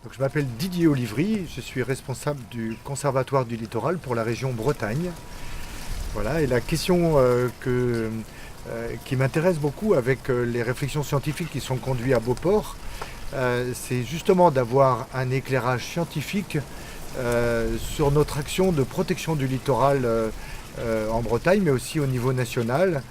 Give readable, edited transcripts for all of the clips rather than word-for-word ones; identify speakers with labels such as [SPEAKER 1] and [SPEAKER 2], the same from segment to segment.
[SPEAKER 1] Donc, je m'appelle Didier Olivry, je suis responsable du Conservatoire du Littoral pour la région Bretagne. Voilà, et la question qui m'intéresse beaucoup avec les réflexions scientifiques qui sont conduites à Beauport, c'est justement d'avoir un éclairage scientifique sur notre action de protection du littoral en Bretagne, mais aussi au niveau national.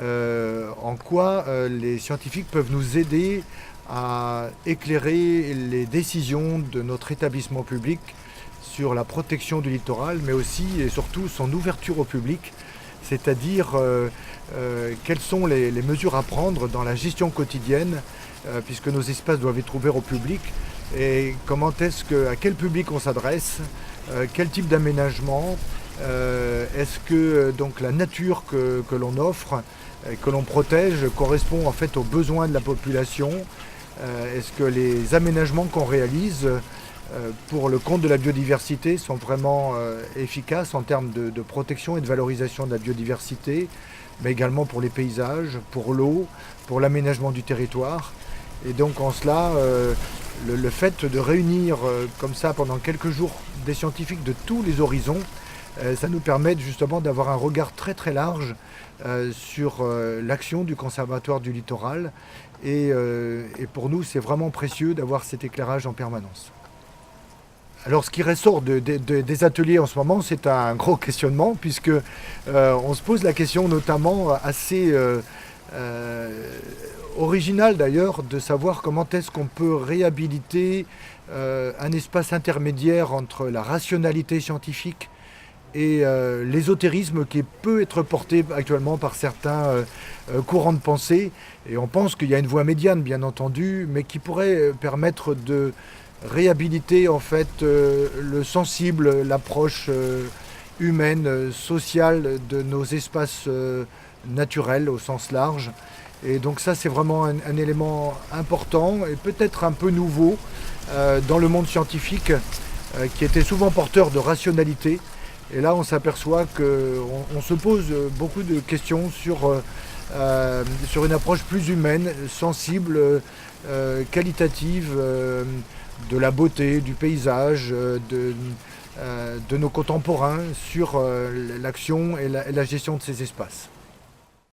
[SPEAKER 1] En quoi les scientifiques peuvent nous aider à éclairer les décisions de notre établissement public sur la protection du littoral, mais aussi et surtout son ouverture au public, c'est-à-dire quelles sont les mesures à prendre dans la gestion quotidienne, puisque nos espaces doivent être ouverts au public, et à quel public on s'adresse, quel type d'aménagement, est-ce que donc la nature que l'on offre, que l'on protège, correspond en fait aux besoins de la population. Est-ce que les aménagements qu'on réalise pour le compte de la biodiversité sont vraiment efficaces en termes de protection et de valorisation de la biodiversité, mais également pour les paysages, pour l'eau, pour l'aménagement du territoire. Et donc en cela, le fait de réunir comme ça pendant quelques jours des scientifiques de tous les horizons, ça nous permet justement d'avoir un regard très très large sur l'action du Conservatoire du littoral. Et pour nous, c'est vraiment précieux d'avoir cet éclairage en permanence. Alors ce qui ressort des ateliers en ce moment, c'est un gros questionnement, puisque on se pose la question notamment assez originale d'ailleurs, de savoir comment est-ce qu'on peut réhabiliter un espace intermédiaire entre la rationalité scientifique et l'ésotérisme qui peut être porté actuellement par certains courants de pensée. Et on pense qu'il y a une voie médiane, bien entendu, mais qui pourrait permettre de réhabiliter en fait le sensible, l'approche humaine, sociale de nos espaces naturels au sens large. Et donc ça, c'est vraiment un élément important et peut-être un peu nouveau dans le monde scientifique qui était souvent porteur de rationalité. Et là, on s'aperçoit qu'on se pose beaucoup de questions sur une approche plus humaine, sensible, qualitative, de la beauté, du paysage, de nos contemporains sur l'action et la gestion de ces espaces.